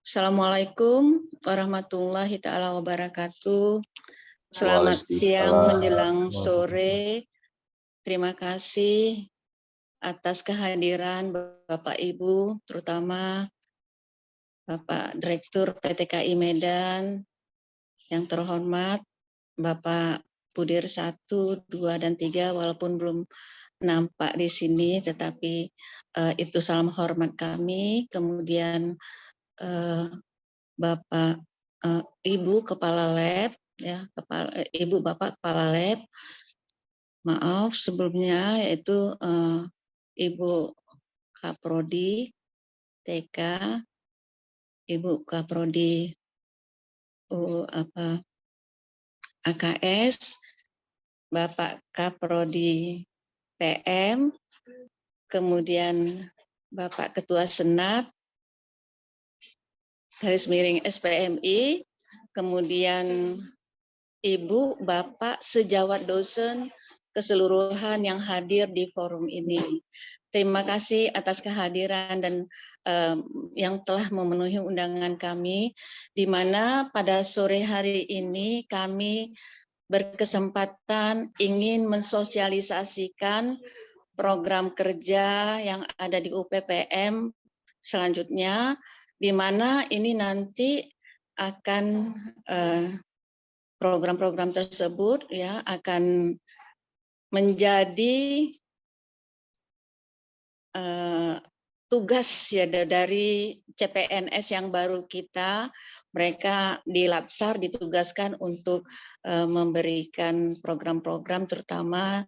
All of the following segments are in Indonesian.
Assalamualaikum warahmatullahi taala wabarakatuh. Selamat siang Waalaikumsalam. menjelang sore. Terima kasih atas kehadiran Bapak Ibu, terutama Bapak Direktur PTKI Medan yang terhormat, Bapak Pudir 1, 2, dan 3, walaupun belum nampak di sini, tetapi itu salam hormat kami. Kemudian Bapak Ibu Kepala Lab, ya, Ibu Bapak Kepala Lab, maaf sebelumnya, yaitu Ibu Kaprodi TK, Ibu Kaprodi AKS, Bapak Kaprodi PM, kemudian Bapak Ketua Senat, _ SPMI, kemudian Ibu, Bapak, sejawat dosen keseluruhan yang hadir di forum ini. Terima kasih atas kehadiran dan yang telah memenuhi undangan kami, di mana pada sore hari ini kami berkesempatan ingin mensosialisasikan program kerja yang ada di UPPM selanjutnya, di mana ini nanti akan program-program tersebut ya akan menjadi tugas ya dari CPNS yang baru kita. Mereka di Latsar ditugaskan untuk memberikan program-program terutama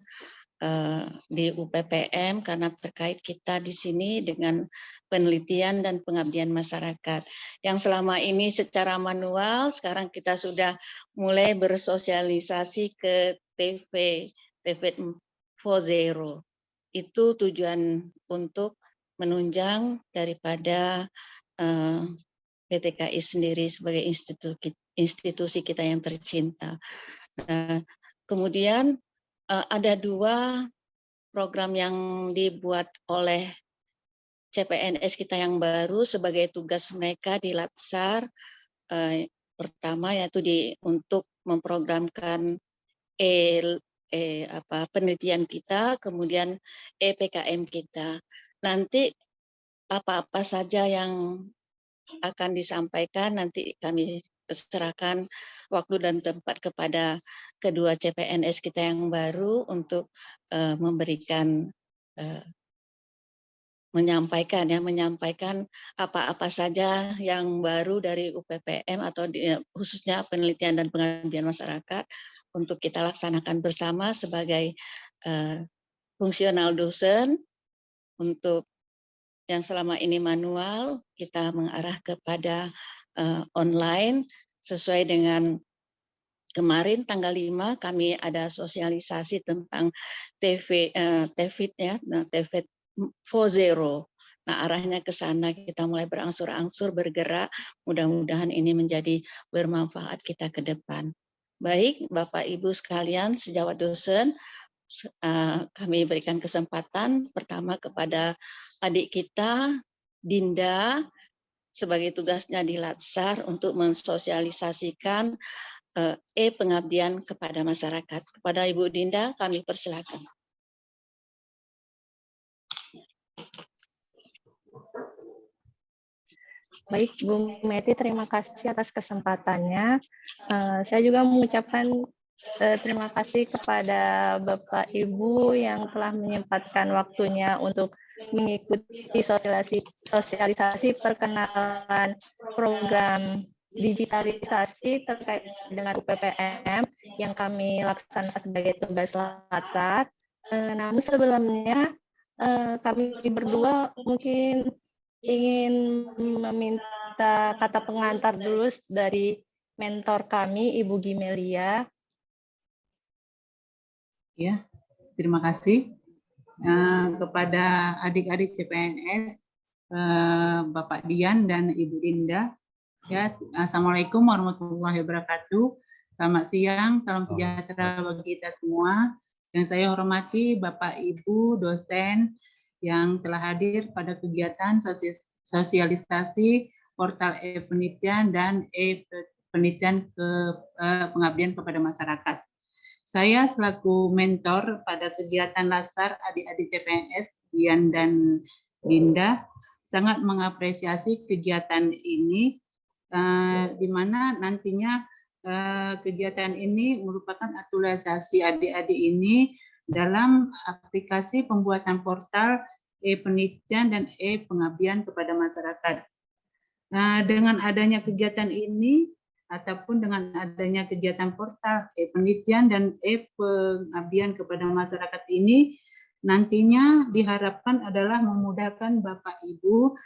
di UPPM karena terkait kita di sini dengan penelitian dan pengabdian masyarakat. Yang selama ini secara manual, sekarang kita sudah mulai bersosialisasi ke TV 4.0. Itu tujuan untuk menunjang daripada PTKI sendiri sebagai institusi kita yang tercinta. Nah, kemudian ada 2 program yang dibuat oleh CPNS kita yang baru sebagai tugas mereka di Latsar. Pertama yaitu untuk memprogramkan penelitian kita, kemudian PKM kita. Nanti apa-apa saja yang akan disampaikan nanti kami serahkan waktu dan tempat kepada kedua CPNS kita yang baru untuk memberikan menyampaikan apa-apa saja yang baru dari UPPM atau khususnya penelitian dan pengabdian masyarakat untuk kita laksanakan bersama sebagai fungsional dosen. Untuk yang selama ini manual, kita mengarah kepada online sesuai dengan kemarin tanggal 5 kami ada sosialisasi tentang TVIT ya, TVIT 4.0. Nah, arahnya ke sana, kita mulai berangsur-angsur bergerak, mudah-mudahan ini menjadi bermanfaat kita ke depan. Baik, Bapak Ibu sekalian, sejawat dosen, kami berikan kesempatan pertama kepada adik kita, Dinda, sebagai tugasnya di Latsar untuk mensosialisasikan pengabdian kepada masyarakat. Kepada Ibu Dinda, kami persilakan. Baik, Bu Meti, terima kasih atas kesempatannya. Saya juga mengucapkan terima kasih kepada Bapak Ibu yang telah menyempatkan waktunya untuk mengikuti sosialisasi perkenalan program digitalisasi terkait dengan UPPM yang kami laksanakan sebagai tugas Latsar. Namun sebelumnya kami berdua mungkin ingin meminta kata pengantar dulu dari mentor kami, Ibu Gimelia. Ya, terima kasih kepada adik-adik CPNS, Bapak Dian dan Ibu Dinda. Ya, Assalamualaikum warahmatullahi wabarakatuh. Selamat siang, salam sejahtera bagi kita semua. Yang saya hormati Bapak Ibu dosen yang telah hadir pada kegiatan sosialisasi portal e-penelitian dan e-penelitian pengabdian kepada masyarakat. Saya selaku mentor pada kegiatan Laskar adik-adik CPNS Dian dan Dinda sangat mengapresiasi kegiatan ini, di mana nantinya kegiatan ini merupakan aktualisasi adik-adik ini dalam aplikasi pembuatan portal e-penelitian dan e-pengabdian kepada masyarakat. Dengan adanya kegiatan ini ataupun dengan adanya kegiatan portal e-penelitian dan e-pengabdian kepada masyarakat ini, nantinya diharapkan adalah memudahkan Bapak Ibu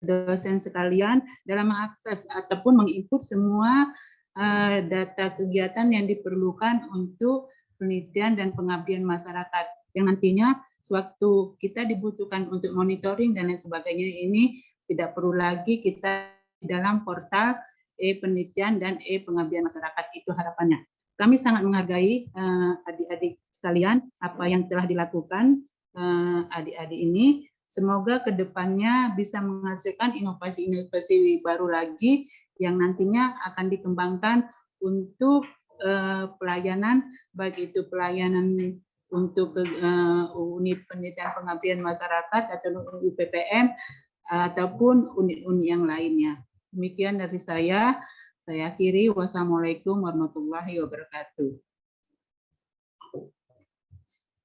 dosen sekalian dalam mengakses ataupun menginput semua data kegiatan yang diperlukan untuk penelitian dan pengabdian masyarakat, yang nantinya sewaktu kita dibutuhkan untuk monitoring dan lain sebagainya ini tidak perlu lagi kita dalam portal e-penelitian dan e-pengabdian masyarakat. Itu harapannya. Kami sangat menghargai adik-adik sekalian apa yang telah dilakukan adik-adik ini. Semoga kedepannya bisa menghasilkan inovasi-inovasi baru lagi yang nantinya akan dikembangkan untuk pelayanan, baik itu pelayanan untuk unit penelitian pengabdian masyarakat atau UPPM ataupun unit-unit yang lainnya. Demikian dari saya akhiri. Wassalamualaikum warahmatullahi wabarakatuh.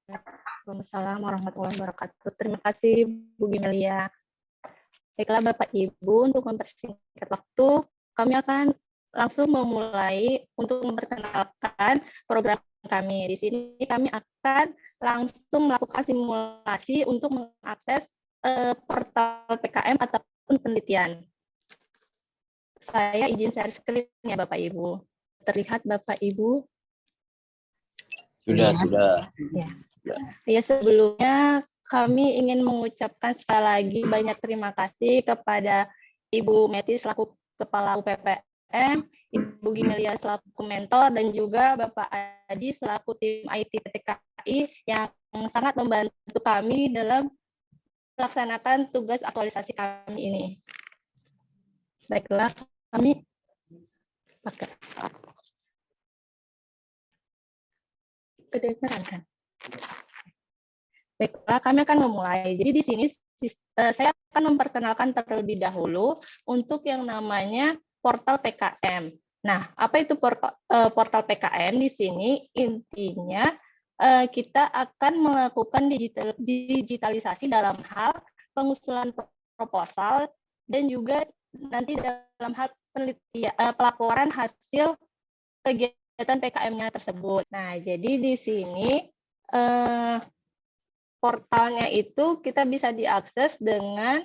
Waalaikumsalam warahmatullahi wabarakatuh. Terima kasih Bu Gimelia. Baiklah Bapak Ibu, untuk mempersingkat waktu, kami akan langsung memulai untuk memperkenalkan program kami. Di sini kami akan langsung melakukan simulasi untuk mengakses portal PKM ataupun penelitian. Saya izin share screen ya Bapak Ibu. Terlihat Bapak Ibu? Sudah. Ya, sebelumnya kami ingin mengucapkan sekali lagi banyak terima kasih kepada Ibu Meti selaku Kepala UPPM, Ibu Gimelia selaku mentor, dan juga Bapak Adi selaku tim IT PTKI yang sangat membantu kami dalam melaksanakan tugas aktualisasi kami ini. Baiklah, kami pakai kedengaran kan? Baiklah, kami akan memulai. Jadi di sini saya akan memperkenalkan terlebih dahulu untuk yang namanya portal PKM. Nah, apa itu portal PKM? Di sini intinya kita akan melakukan digitalisasi dalam hal pengusulan proposal dan juga nanti dalam hal pelaporan hasil kegiatan PKM-nya tersebut. Nah, jadi di sini portalnya itu kita bisa diakses dengan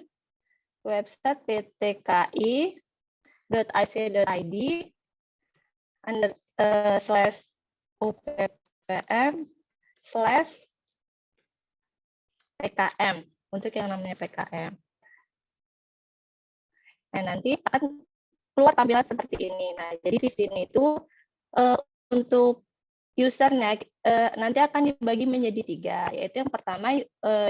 website ptki.ic.id /UPPM/PKM untuk yang namanya PKM. Nah, nanti akan keluar tampilan seperti ini. Nah, jadi di sini itu untuk usernya nanti akan dibagi menjadi 3, yaitu yang pertama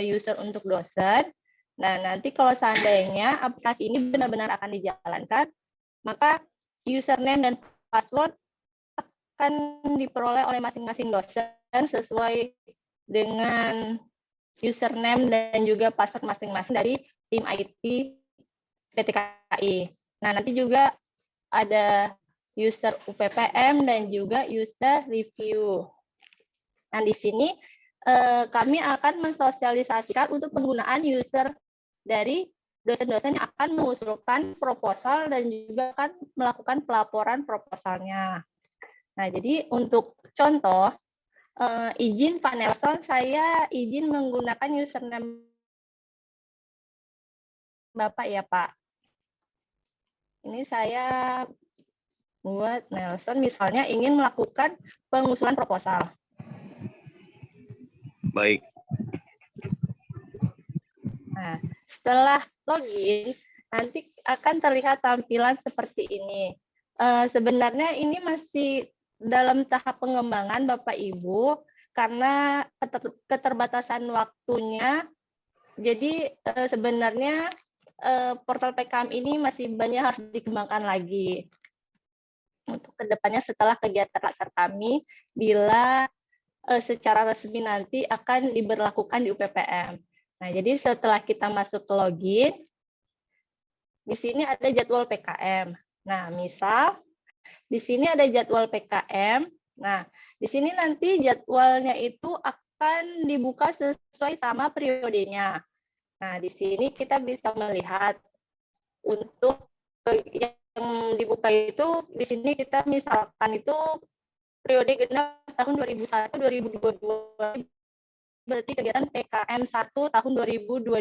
user untuk dosen. Nah, nanti kalau seandainya aplikasi ini benar-benar akan dijalankan, maka username dan password akan diperoleh oleh masing-masing dosen sesuai dengan username dan juga password masing-masing dari tim IT PTKI. Nah, nanti juga ada user UPPM dan juga user review. Nah, di sini kami akan mensosialisasikan untuk penggunaan user dari dosen-dosen yang akan mengusulkan proposal dan juga akan melakukan pelaporan proposalnya. Nah, jadi untuk contoh, izin Pak Nelson, saya izin menggunakan username Bapak ya Pak. Ini saya buat Nelson, misalnya ingin melakukan pengusulan proposal. Baik. Nah, setelah login, nanti akan terlihat tampilan seperti ini. Sebenarnya ini masih dalam tahap pengembangan Bapak Ibu, karena keterbatasan waktunya. Jadi sebenarnya portal PKM ini masih banyak harus dikembangkan lagi untuk kedepannya setelah kegiatan laksar kami bila secara resmi nanti akan diberlakukan di UPPM. Nah, jadi setelah kita masuk ke login, di sini ada jadwal PKM. Nah, misal di sini ada jadwal PKM. Nah, di sini nanti jadwalnya itu akan dibuka sesuai sama periodenya. Nah, di sini kita bisa melihat untuk yang dibuka itu, di sini kita misalkan itu periode genap tahun 2001-2022, berarti kegiatan PKM 1 tahun 2022.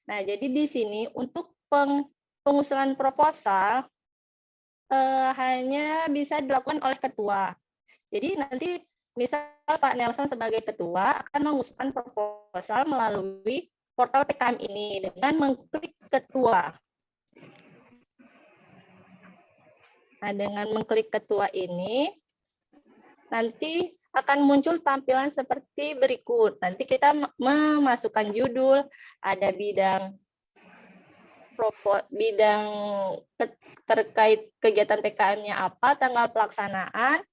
Nah, jadi di sini untuk pengusulan proposal hanya bisa dilakukan oleh ketua. Jadi nanti misal Pak Nelson sebagai ketua akan mengusulkan proposal melalui portal PKM ini dengan mengklik ketua. Nah, dengan mengklik ketua ini, nanti akan muncul tampilan seperti berikut. Nanti kita memasukkan judul, ada bidang terkait kegiatan PKM-nya apa, tanggal pelaksanaan,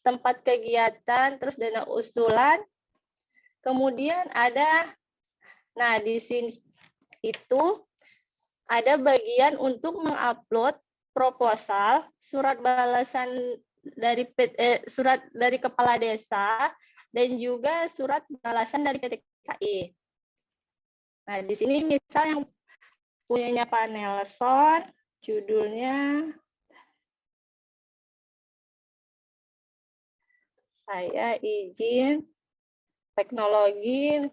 tempat kegiatan, terus dana usulan. Kemudian ada, nah di sini itu ada bagian untuk mengupload proposal, surat balasan dari surat dari kepala desa dan juga surat balasan dari PT KAI. Nah, di sini misal yang punyanya Pak Nelson, judulnya saya izin teknologi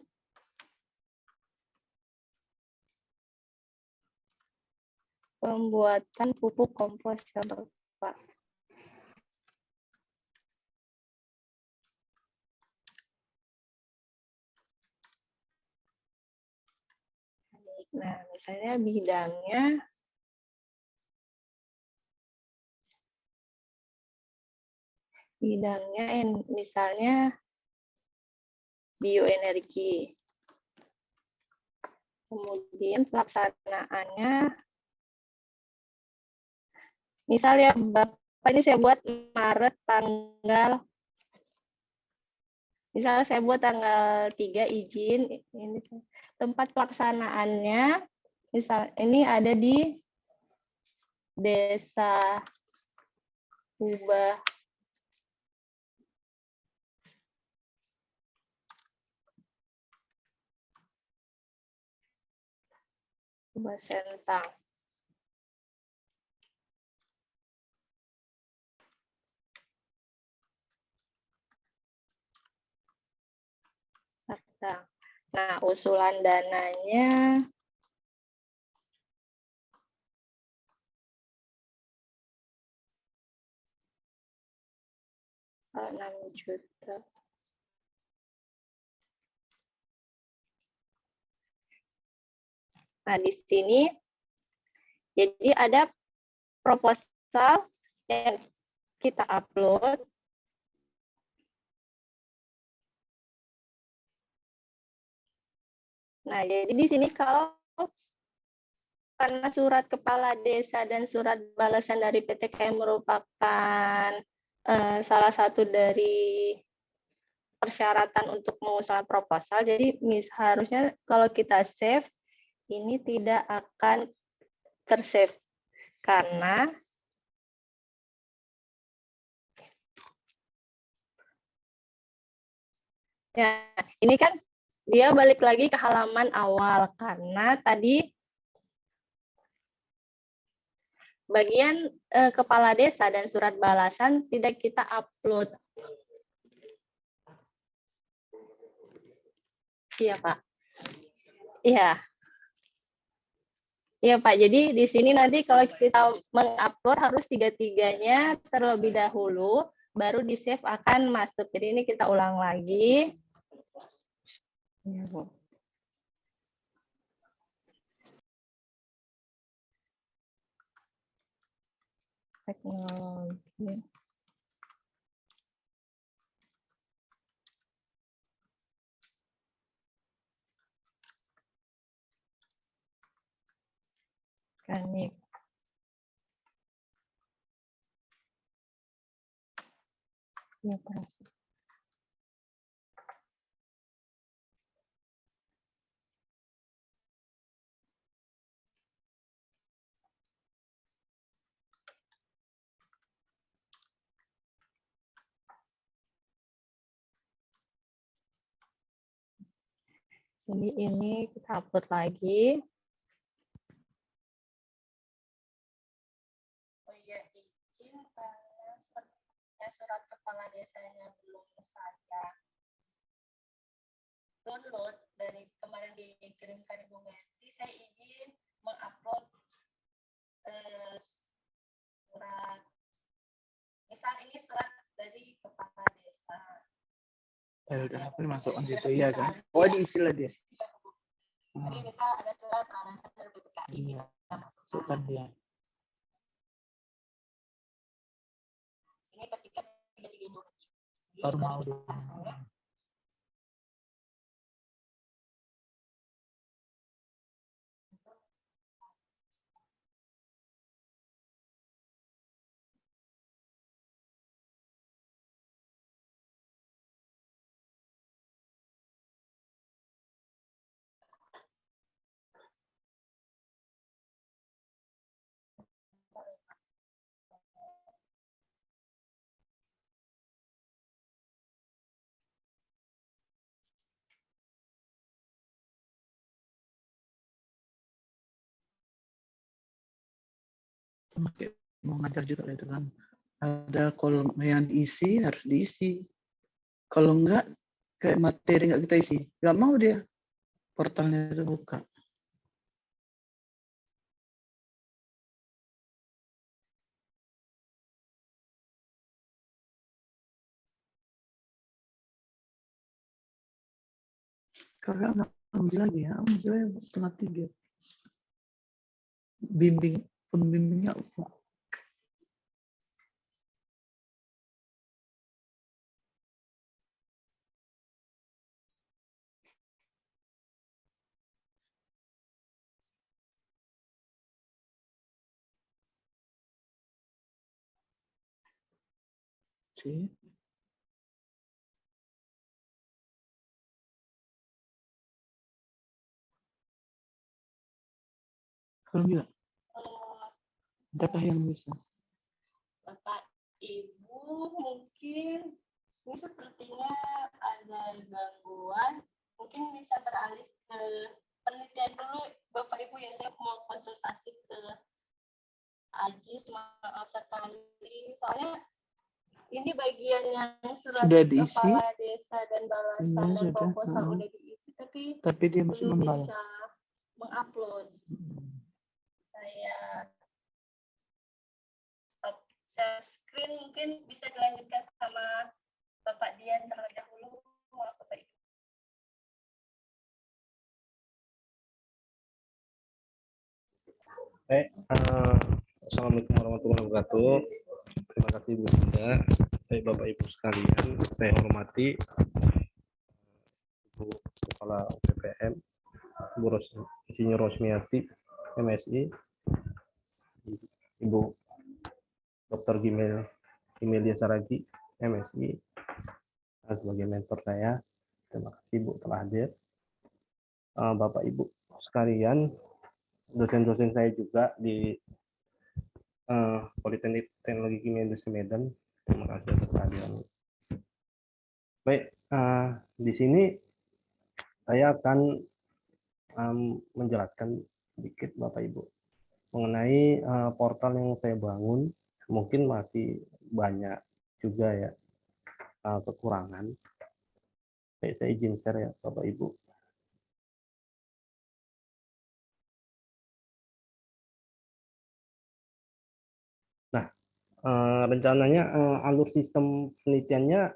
pembuatan pupuk kompos Bapak. Nah, misalnya bidangnya misalnya bioenergi. Kemudian pelaksanaannya, misalnya Bapak ini saya buat Maret tanggal, misalnya saya buat tanggal 3 izin, ini tempat pelaksanaannya, misal ini ada di Desa Ubah Sentang. Nah, usulan dananya Rp6 juta. Nah, di sini jadi ada proposal yang kita upload. Nah, jadi di sini kalau karena surat kepala desa dan surat balasan dari PT KAI merupakan salah satu dari persyaratan untuk mengusulkan proposal, jadi harusnya kalau kita save, ini tidak akan tersave karena ya ini kan dia balik lagi ke halaman awal karena tadi bagian kepala desa dan surat balasan tidak kita upload. Iya, Pak. Iya. Iya, Pak. Jadi di sini nanti kalau kita mengupload harus tiga-tiganya terlebih dahulu, baru di save akan masuk. Jadi ini kita ulang lagi. Ya, Bu. Teknologi. Kanik. Ya, operasi. Jadi ini kita upload lagi. Oh iya, izin karena surat kepala desanya belum saya download dari kemarin dikirimkan Ibu Mercy, saya izin mengupload surat. Misal ini surat dari kepala desa. Kenapa dimasukkan gitu ya kan? Oh, diisi lah dia. Jadi misal ada surat dari BPKI, Iya. kita Masukkan dia. ini ketika tiga-tiganya Baru mau dia. Mau ngajar juga itu kan. Ada kolom yang diisi, harus diisi. Kalau enggak, kayak materi enggak kita isi. Enggak mau dia. Portalnya itu buka. Kakak enggak ambil lagi ya. Ambil 2:30. Pembimbingnya apa? Sih. Kalau enggak, berapa yang bisa? Bapak Ibu mungkin ini sepertinya ada gangguan, mungkin bisa beralih ke penelitian dulu Bapak Ibu ya, saya mau konsultasi ke Ajis, maaf sekali soalnya ini bagian yang surat Sudah diisi? kepala desa dan balasan Iya, dan sudah. proposal udah diisi Tapi dia masih belum membal. bisa mengupload. Saya share screen, mungkin bisa dilanjutkan sama Bapak Dian terlebih dahulu. Maaf Bapak Ibu. Assalamualaikum warahmatullahi wabarakatuh. Terima kasih Bu Dinda. Bapak Ibu sekalian, saya hormati Ibu Kepala UPPM, Bu Insinyur Rosmiati, MSI, Ibu Dr. Gimelia Saragi, MSI, sebagai mentor saya. Terima kasih Bu telah hadir. Bapak Ibu sekalian, dosen-dosen saya juga di Politeknik Teknologi Kimia Industri Medan. Terima kasih atas kehadiran. Baik, di sini saya akan menjelaskan sedikit Bapak Ibu mengenai portal yang saya bangun. Mungkin masih banyak juga ya kekurangan. Baik, saya izin share ya Bapak Ibu. Nah, rencananya alur sistem penelitiannya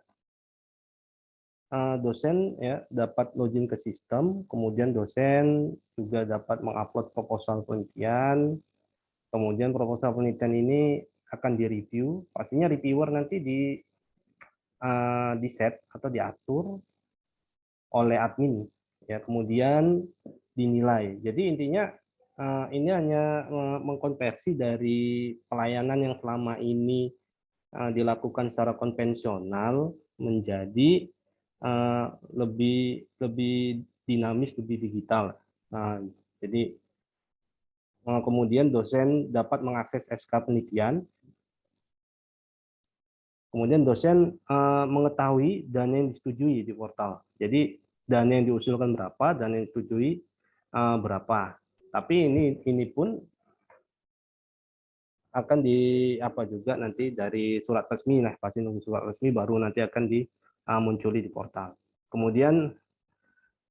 dosen ya dapat login ke sistem, kemudian dosen juga dapat mengupload proposal penelitian, kemudian proposal penelitian ini akan direview, pastinya reviewer nanti di set atau diatur oleh admin ya, kemudian dinilai. Jadi intinya ini hanya mengkonversi dari pelayanan yang selama ini dilakukan secara konvensional menjadi lebih dinamis, lebih digital. Jadi kemudian dosen dapat mengakses SK penelitian. Kemudian dosen mengetahui dana yang disetujui di portal. Jadi dana yang diusulkan berapa, dana yang disetujui berapa. Tapi ini pun akan juga nanti dari surat resmi. Nah, pasti nunggu surat resmi baru nanti akan munculi di portal. Kemudian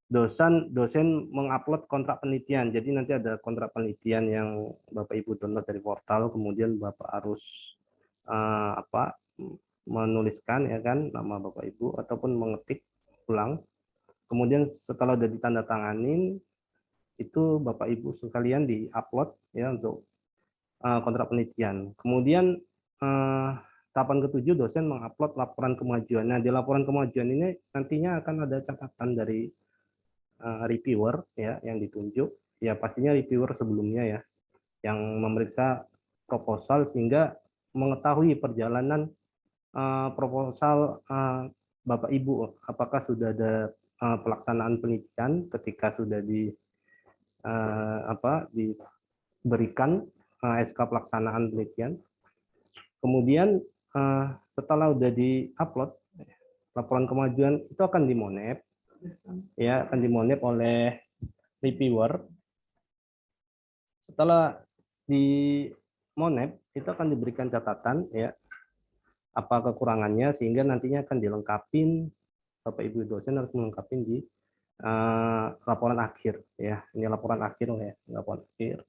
dosen mengupload kontrak penelitian. Jadi nanti ada kontrak penelitian yang Bapak Ibu download dari portal, kemudian Bapak harus menuliskan ya kan nama Bapak Ibu ataupun mengetik ulang. Kemudian setelah sudah ditandatanganin itu Bapak Ibu sekalian di-upload ya untuk kontrak penelitian. Kemudian tahapan ketujuh dosen mengupload laporan kemajuan. Nah, di laporan kemajuan ini nantinya akan ada catatan dari reviewer ya yang ditunjuk. Ya pastinya reviewer sebelumnya ya yang memeriksa proposal sehingga mengetahui perjalanan proposal Bapak Ibu, apakah sudah ada pelaksanaan penelitian ketika sudah diberikan SK pelaksanaan penelitian. Kemudian setelah sudah di-upload laporan kemajuan itu akan dimonep, ya akan dimonep oleh reviewer. Setelah di monep itu akan diberikan catatan ya apa kekurangannya sehingga nantinya akan dilengkapin, Bapak Ibu dosen harus melengkapin di laporan akhir ya. Ini laporan akhir ya, laporan akhir.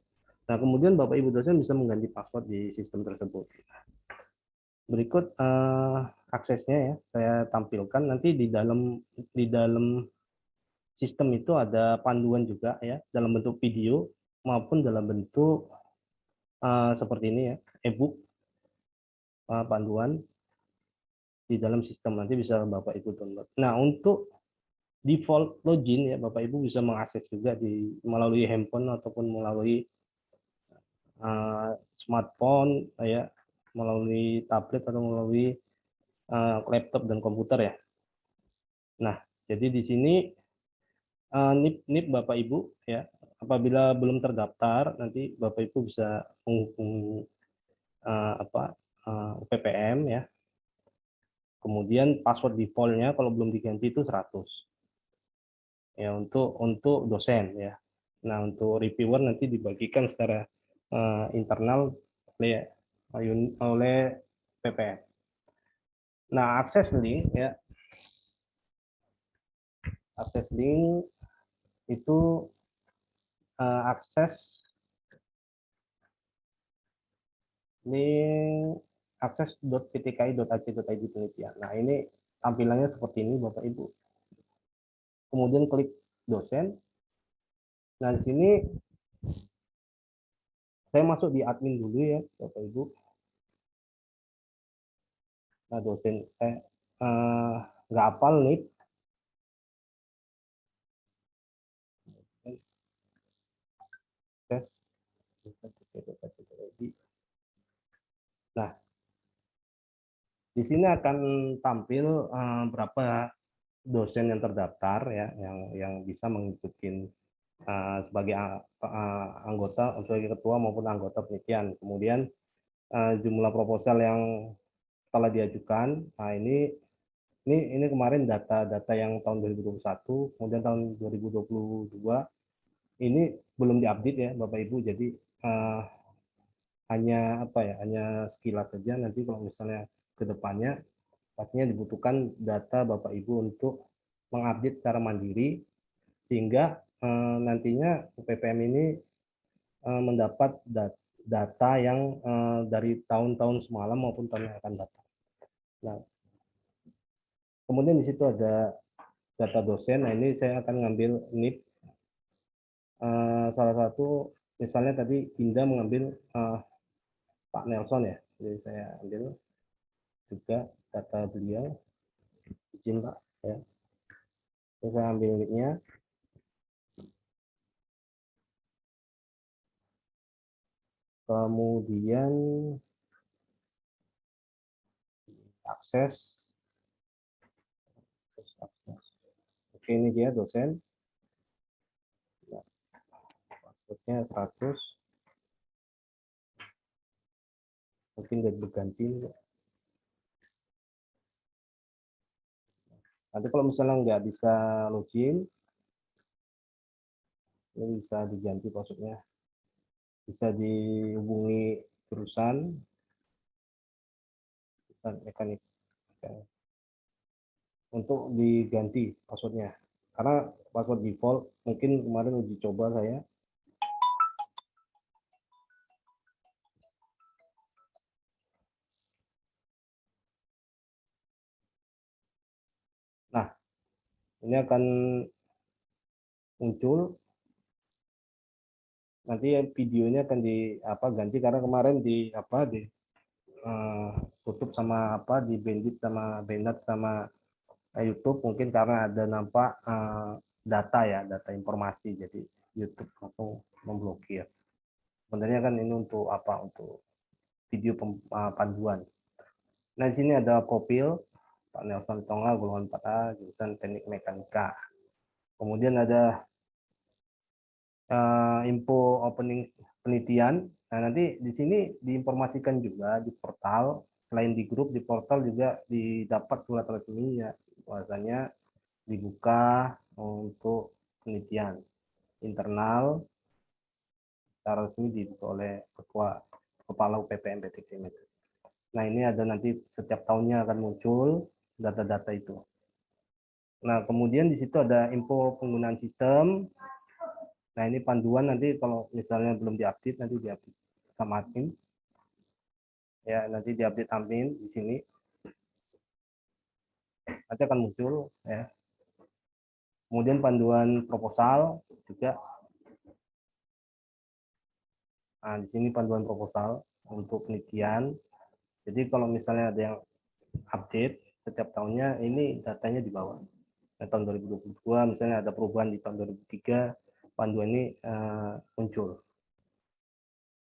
Nah, kemudian Bapak Ibu dosen bisa mengganti password di sistem tersebut. Berikut aksesnya ya, saya tampilkan nanti di dalam sistem itu ada panduan juga ya, dalam bentuk video maupun dalam bentuk seperti ini ya, e-book panduan di dalam sistem, nanti bisa Bapak Ibu download. Nah, untuk default login ya Bapak Ibu bisa mengakses juga melalui handphone ataupun melalui smartphone ya, melalui tablet atau melalui laptop dan komputer ya. Nah, jadi di sini NIP Bapak Ibu ya, apabila belum terdaftar nanti Bapak Ibu bisa menghubungi UPPM ya. Kemudian password defaultnya kalau belum diganti itu 100 ya untuk dosen ya. Nah, untuk reviewer nanti dibagikan secara internal oleh PPM. Nah, akses link ya, akses link itu akses link akses.ptki.ac.id penelitian. Nah, ini tampilannya seperti ini Bapak Ibu. Kemudian klik dosen. Nah, di sini saya masuk di admin dulu ya Bapak Ibu. Nah, dosen saya nggak hafal nih. Nah, di sini akan tampil berapa dosen yang terdaftar ya, yang bisa mengikuti sebagai anggota, sebagai ketua maupun anggota penelitian. Kemudian jumlah proposal yang telah diajukan. Nah, ini kemarin data yang tahun 2021, kemudian tahun 2022 ini belum diupdate ya Bapak Ibu. Jadi hanya sekilas saja. Nanti kalau misalnya ke depannya pastinya dibutuhkan data Bapak Ibu untuk mengupdate secara mandiri sehingga nantinya UPPM ini mendapat data yang dari tahun-tahun semalam maupun tahun yang akan datang. Nah, kemudian di situ ada data dosen. Nah, ini saya akan ngambil NIP. Salah satu misalnya tadi Dinda mengambil Pak Nelson ya. Jadi saya ambil juga data beliau. Izin Pak ya. Saya ambil nicknya. Kemudian akses. Oke, ini dia dosen. Nah, passwordnya 100. Mungkin udah berganti. Nanti kalau misalnya nggak bisa login, ini bisa diganti passwordnya. Bisa dihubungi jurusan mekanik untuk diganti passwordnya. Karena password default mungkin kemarin uji coba saya. Nah, ini akan muncul. Nanti videonya akan ganti karena kemarin tutup sama di bandit sama Bennett sama YouTube, mungkin karena ada nampak data informasi, jadi YouTube langsung memblokir. Sebenarnya kan ini untuk untuk video panduan. Nah, di sini ada profil Pak Nelson Tonga, golongan 4A, jurusan Teknik Mekanika. Kemudian ada info opening penelitian. Nah, nanti di sini diinformasikan juga di portal, selain di grup, di portal juga didapat surat resmi ya, bahwasanya dibuka untuk penelitian internal secara resmi dibuka oleh kepala UPPM PTKM. Nah, ini ada nanti setiap tahunnya akan muncul data-data itu. Nah, kemudian di situ ada info penggunaan sistem. Nah, ini panduan nanti kalau misalnya belum diupdate, nanti diupdate sama admin. Ya, nanti diupdate admin di sini. Nanti akan muncul ya. Kemudian panduan proposal juga. Nah, di sini panduan proposal untuk penelitian. Jadi kalau misalnya ada yang update setiap tahunnya, ini datanya di bawah. Nah, tahun 2022 misalnya ada perubahan di tahun 2003, panduan ini muncul.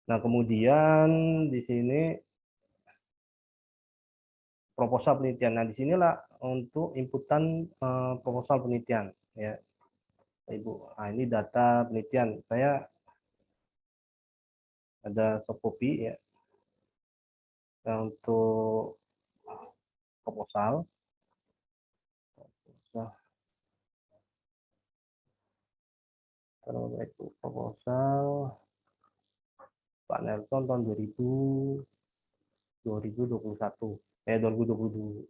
Nah, kemudian di sini proposal penelitian. Nah, disinilah untuk inputan proposal penelitian ya, Ibu. Nah, ini data penelitian. Saya ada soft copy ya. Nah, untuk proposal. Kalau itu proposal Pak Nelson tahun 2021. 2021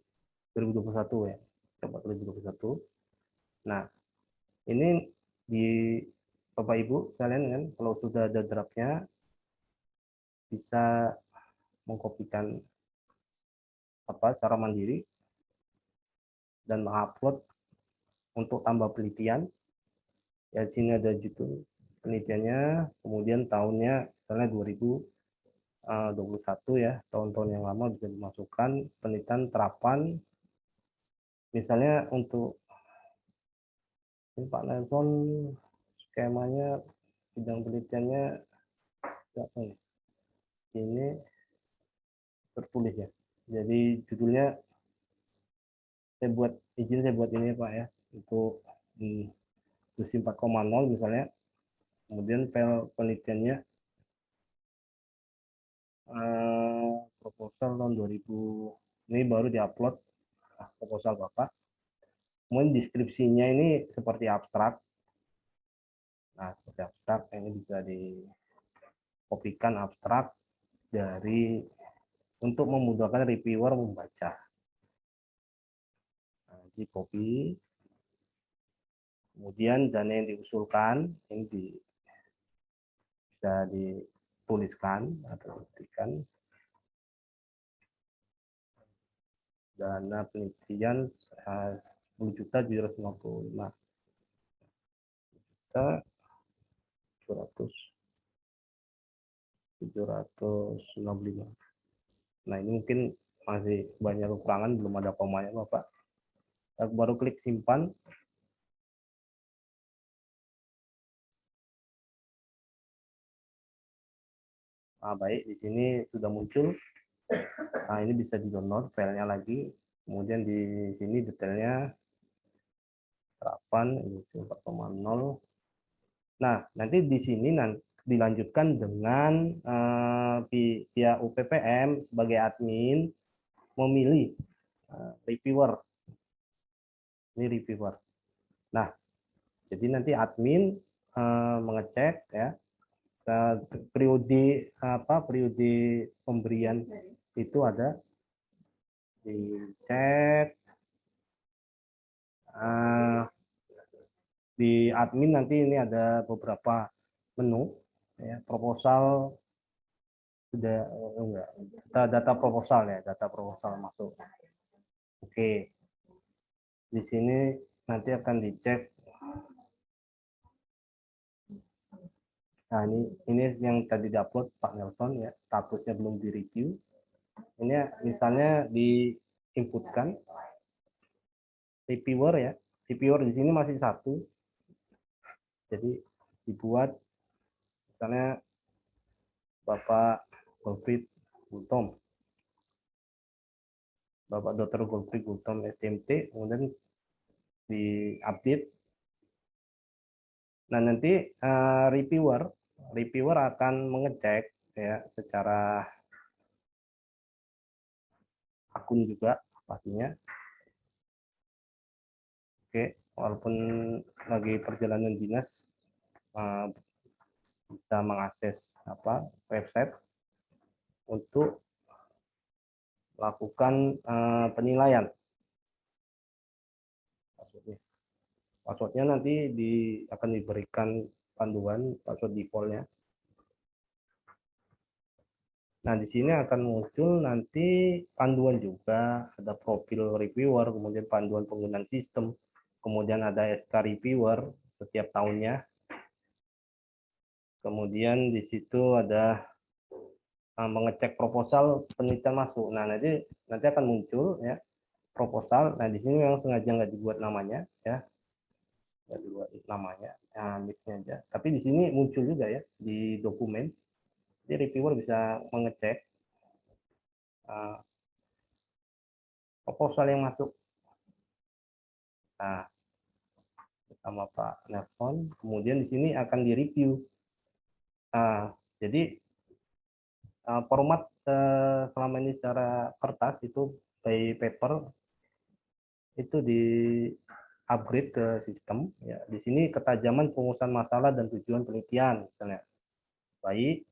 ya. Coba 2021. Nah, ini di Bapak Ibu kalian kan kalau sudah ada draftnya bisa mengkopikan secara mandiri dan mengupload untuk tambah penelitian. Ya, di sini ada judul penelitiannya, kemudian tahunnya misalnya 2021 ya, tahun-tahun yang lama bisa dimasukkan penelitian terapan. Misalnya untuk ini Pak Nelson skemanya bidang penelitiannya ini tertulis ya. Jadi judulnya saya buat ini Pak ya, untuk di diskusi 4,0 misalnya. Kemudian file penelitiannya proposal tahun 2000, ini baru diupload proposal Bapak. Kemudian deskripsinya ini seperti abstrak. Nah, seperti abstrak ini bisa dikopikan abstrak dari untuk memudahkan reviewer membaca. Nah, di copy. Kemudian dana yang diusulkan ini bisa dituliskan atau diketikkan. Dana penelitian 10.755 juta 765. Nah, ini mungkin masih banyak kekurangan, belum ada komanya Bapak. Saya baru klik simpan. Baik, di sini sudah muncul. Nah, ini bisa di-download filenya lagi. Kemudian di sini detailnya serapan industri 4.0. Nah, nanti di sini dilanjutkan dengan pihak UPPM sebagai admin memilih reviewer. Ini reviewer. Nah, jadi nanti admin mengecek ya periode pemberian itu ada dicek di admin. Nanti ini ada beberapa menu ya, proposal sudah enggak, data proposal ya, data proposal masuk. Oke, di sini nanti akan dicek. Nah, ini yang tadi diupload Pak Nelson ya, statusnya belum direview. Ini misalnya diinputkan reviewer ya, reviewer di sini masih satu. Jadi dibuat misalnya Bapak Golfrid Gultom, Bapak Dr. Golfrid Gultom STMT, kemudian di-update. Nah, nanti reviewer akan mengecek ya secara akun juga pastinya. Oke, walaupun lagi perjalanan dinas bisa mengakses website untuk melakukan penilaian. Passwordnya nanti akan diberikan panduan password defaultnya. Nah, di sini akan muncul nanti panduan juga, ada profil reviewer, kemudian panduan penggunaan sistem, kemudian ada SK reviewer setiap tahunnya. Kemudian di situ ada mengecek proposal penelitian masuk. Nah, nanti akan muncul ya proposal. Nah, di sini memang sengaja nggak dibuat namanya ya. Nggak dibuat namanya, nicknya aja. Tapi di sini muncul juga ya di dokumen. Jadi reviewer bisa mengecek proposal yang masuk. Nah, bersama Pak Nelson, kemudian di sini akan direview. Jadi format selama ini secara kertas itu by paper itu di upgrade ke sistem ya. Di sini ketajaman pengurusan masalah dan tujuan penelitian misalnya baik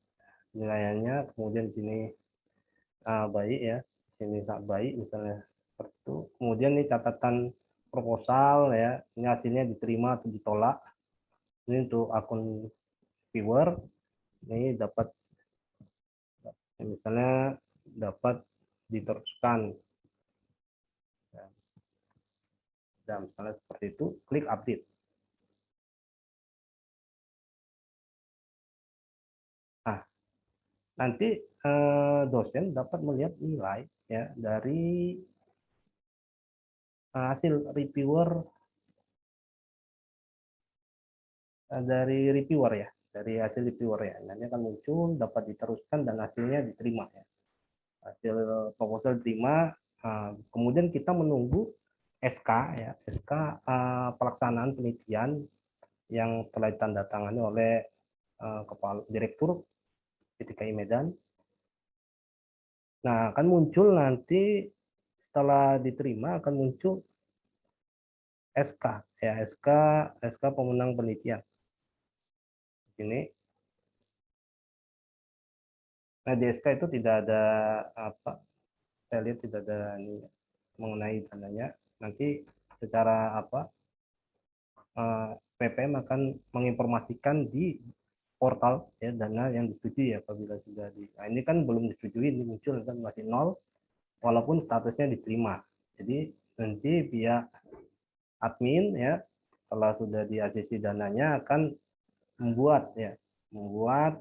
penilaiannya, kemudian di sini baik ya, sini tak baik misalnya seperti itu. Kemudian ini catatan proposal ya, ini hasilnya diterima atau ditolak. Ini untuk akun viewer, ini dapat misalnya dapat diteruskan. Dan misalnya seperti itu, klik update. Nah, nanti dosen dapat melihat nilai ya dari hasil reviewer ya, dari hasil reviewer ya. Nanti akan muncul, dapat diteruskan dan hasilnya diterima ya. Hasil proposal diterima, kemudian kita menunggu SK ya, SK pelaksanaan penelitian yang telah ditandatangani oleh Kepala Direktur PTKI Medan. Nah, akan muncul nanti setelah diterima akan muncul SK ya, SK pemenang penelitian. Ini. Nah, di SK itu tidak ada saya lihat tidak ada ini mengenai dananya. Nanti secara PPM akan menginformasikan di portal ya dana yang disetujui apabila sudah nah, ini kan belum disetujui, ini muncul kan masih nol walaupun statusnya diterima. Jadi nanti pihak admin ya setelah sudah di ACC dananya akan membuat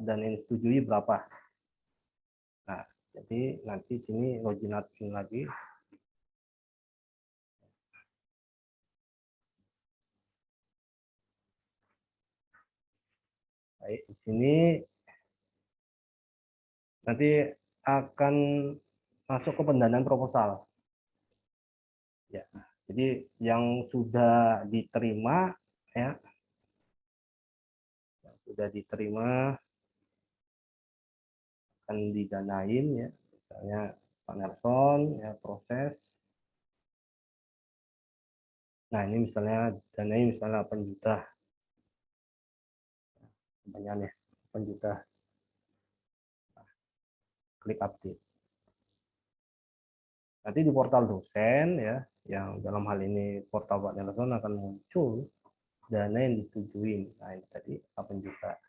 dan yang disetujui berapa. Nah, jadi nanti sini login admin lagi. Baik, di sini nanti akan masuk ke pendanaan proposal. Ya, jadi yang sudah diterima ya, sudah diterima akan didanain ya, misalnya Pak Nelson ya proses. Nah ini misalnya dananya misalnya 8 juta, kebanyakan ya 8 juta, klik update. Nanti di portal dosen ya, yang dalam hal ini portal Pak Nelson akan muncul dana yang disetujui. Nah ini tadi 8 juta.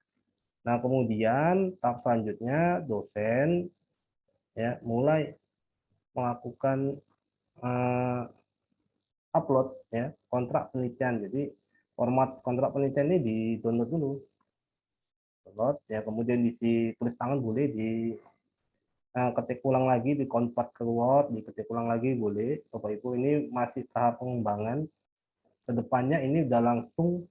Nah kemudian tahap selanjutnya dosen ya mulai melakukan upload ya kontrak penelitian. Jadi format kontrak penelitian ini di download dulu, download ya, kemudian diisi tulis tangan boleh, di ketik ulang lagi, di convert ke Word, diketik ulang lagi boleh. Bapak Ibu, ini masih tahap pengembangan. Kedepannya ini udah langsung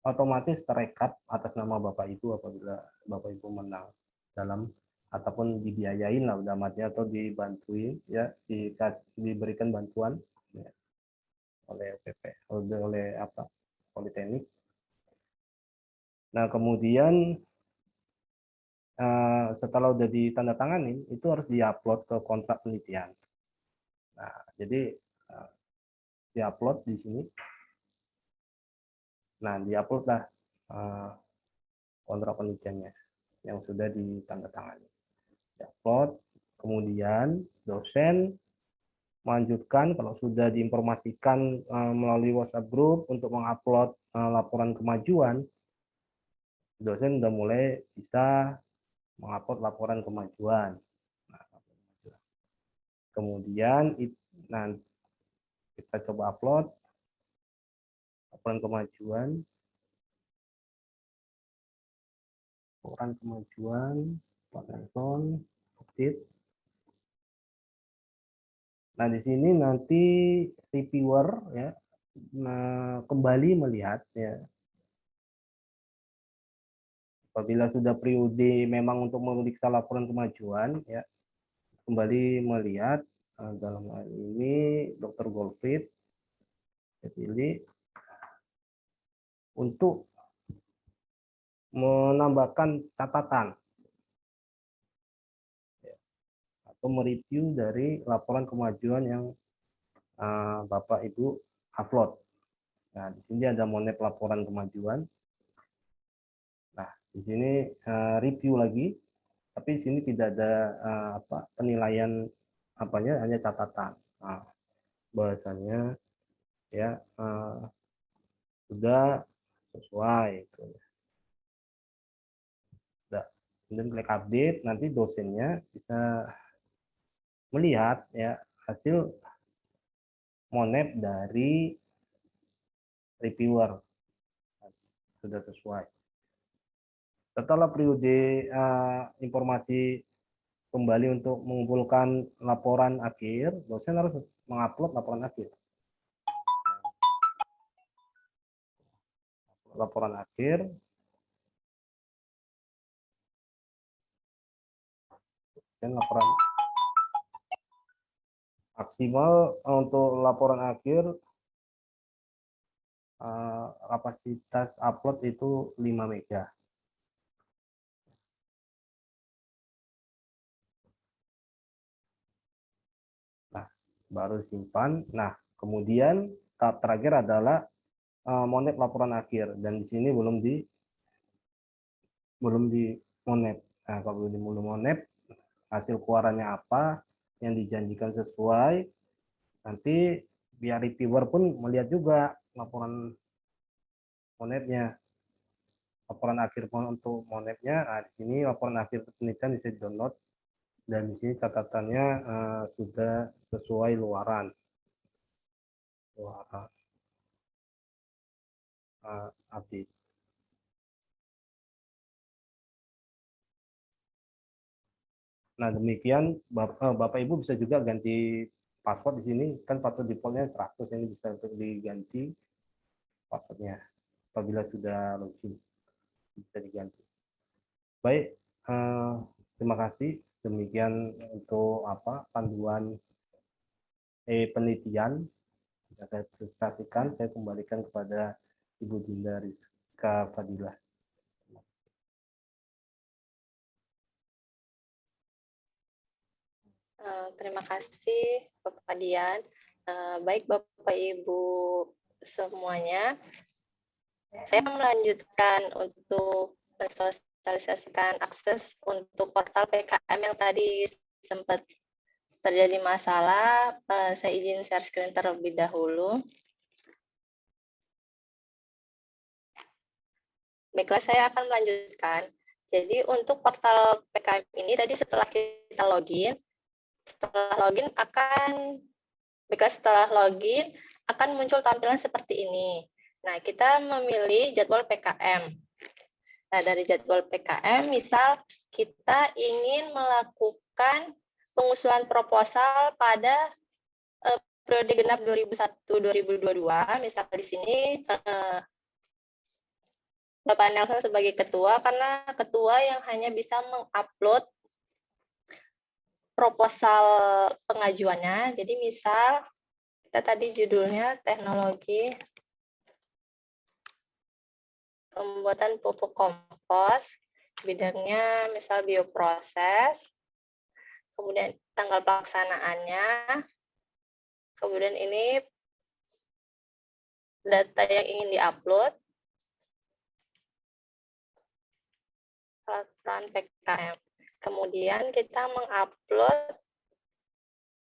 otomatis terekap atas nama Bapak Ibu apabila Bapak Ibu menang dalam ataupun dibiayain lah udah mati atau dibantuin ya, diberikan bantuan ya, oleh PP oleh apa Politeknik. Nah kemudian setelah udah ditandatangani itu harus diupload ke kontrak penelitian. Nah jadi diupload di sini. Nah diupload lah kontrak penelitiannya yang sudah ditandatangani. Diupload, kemudian dosen melanjutkan kalau sudah diinformasikan melalui WhatsApp group untuk mengupload laporan kemajuan, dosen sudah mulai bisa mengupload laporan kemajuan. Nah, kemudian nah, kita coba upload laporan kemajuan, Pak Nelson, update. Nah di sini nanti reviewer ya kembali melihat ya. Apabila sudah periode memang untuk memeriksa laporan kemajuan ya, kembali melihat dalam hal ini Dr. Goldfried saya pilih untuk menambahkan catatan ya, atau mereview dari laporan kemajuan yang Bapak Ibu upload. Nah di sini ada monep laporan kemajuan. Nah di sini review lagi, tapi di sini tidak ada penilaian apanya, hanya catatan. Nah, bahasanya ya sudah sesuai. Sudah. Kemudian klik update, nanti dosennya bisa melihat ya hasil monep dari reviewer sudah sesuai. Setelah periode informasi kembali untuk mengumpulkan laporan akhir, dosen harus mengupload laporan akhir. Laporan akhir. Dan laporan maksimal untuk laporan akhir kapasitas upload itu 5 mega. Nah, baru simpan. Nah, kemudian tahap terakhir adalah monep laporan akhir, dan di sini belum di monep. Nah, kalau belum monep, hasil keluarannya apa yang dijanjikan sesuai, nanti biar reviewer pun melihat juga laporan monepnya, laporan akhir untuk monepnya. Nah, di sini laporan akhir penelitian bisa download, dan di sini catatannya sudah sesuai luaran update. Nah demikian Bapak Ibu bisa juga ganti password di sini, kan password defaultnya 100, ini bisa untuk diganti passwordnya apabila sudah login, bisa diganti. Baik, Terima kasih. Demikian untuk panduan penelitian yang saya presentasikan. Saya kembalikan kepada Ibu Dinda Rizka Fadilah. Terima kasih Bapak Dian. Baik Bapak Ibu semuanya, saya melanjutkan untuk mensosialisasikan akses untuk portal PKM yang tadi sempat terjadi masalah. Saya izin share screen terlebih dahulu. Baiklah, saya akan melanjutkan. Jadi untuk portal PKM ini tadi setelah kita login, setelah login akan muncul tampilan seperti ini. Nah, kita memilih jadwal PKM. Nah, dari jadwal PKM, misal kita ingin melakukan pengusulan proposal pada periode genap 2001-2022, misal di sini Bapak Nelson sebagai ketua, karena ketua yang hanya bisa mengupload proposal pengajuannya. Jadi misal kita tadi judulnya teknologi pembuatan pupuk kompos, bidangnya misal bioproses, kemudian tanggal pelaksanaannya, kemudian ini data yang ingin diupload, peraturan PKM. Kemudian kita mengupload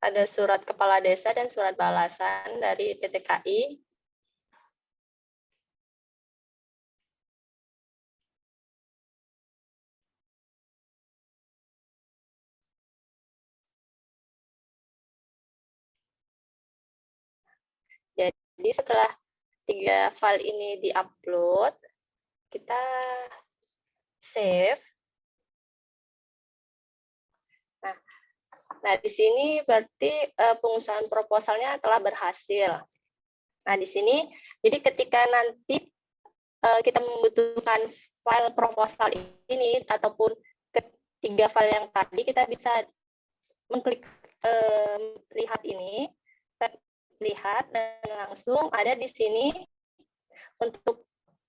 ada surat kepala desa dan surat balasan dari PTKI. Jadi setelah 3 file ini diupload, kita save. Nah, di sini berarti pengusulan proposalnya telah berhasil. Nah, di sini, jadi ketika nanti kita membutuhkan file proposal ini, ataupun ketiga file yang tadi, kita bisa mengklik lihat ini, lihat, dan langsung ada di sini untuk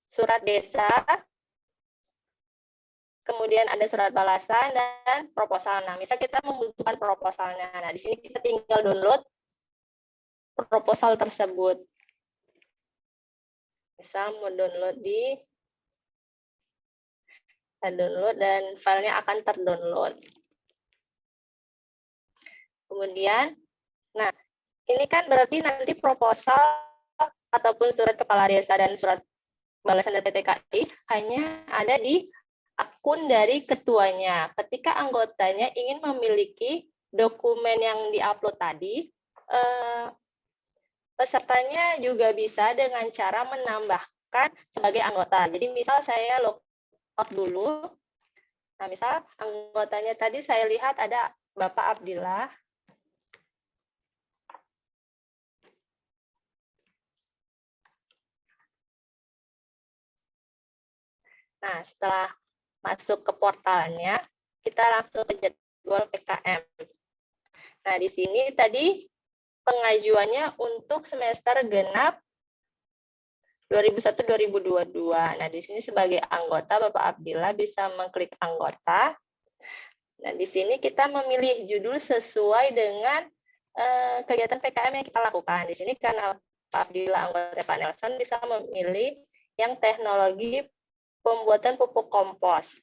surat desa, kemudian ada surat balasan dan proposal. Nah, misal kita membutuhkan proposalnya. Nah, di sini kita tinggal download proposal tersebut. Misal mau download download dan filenya akan terdownload. Kemudian, nah ini kan berarti nanti proposal ataupun surat kepala desa dan surat balasan dari PTKI hanya ada di akun dari ketuanya. Ketika anggotanya ingin memiliki dokumen yang diupload tadi, pesertanya juga bisa dengan cara menambahkan sebagai anggota. Jadi misal saya logout dulu. Nah, misal anggotanya tadi saya lihat ada Bapak Abdillah. Nah, setelah masuk ke portalnya, kita langsung ke jadwal PKM. Nah, di sini tadi pengajuannya untuk semester genap 2001-2022. Nah, di sini sebagai anggota, Bapak Abdillah bisa mengklik anggota. Nah, di sini kita memilih judul sesuai dengan kegiatan PKM yang kita lakukan. Di sini karena Pak Abdillah anggota Pak Nelson bisa memilih yang teknologi pembuatan pupuk kompos.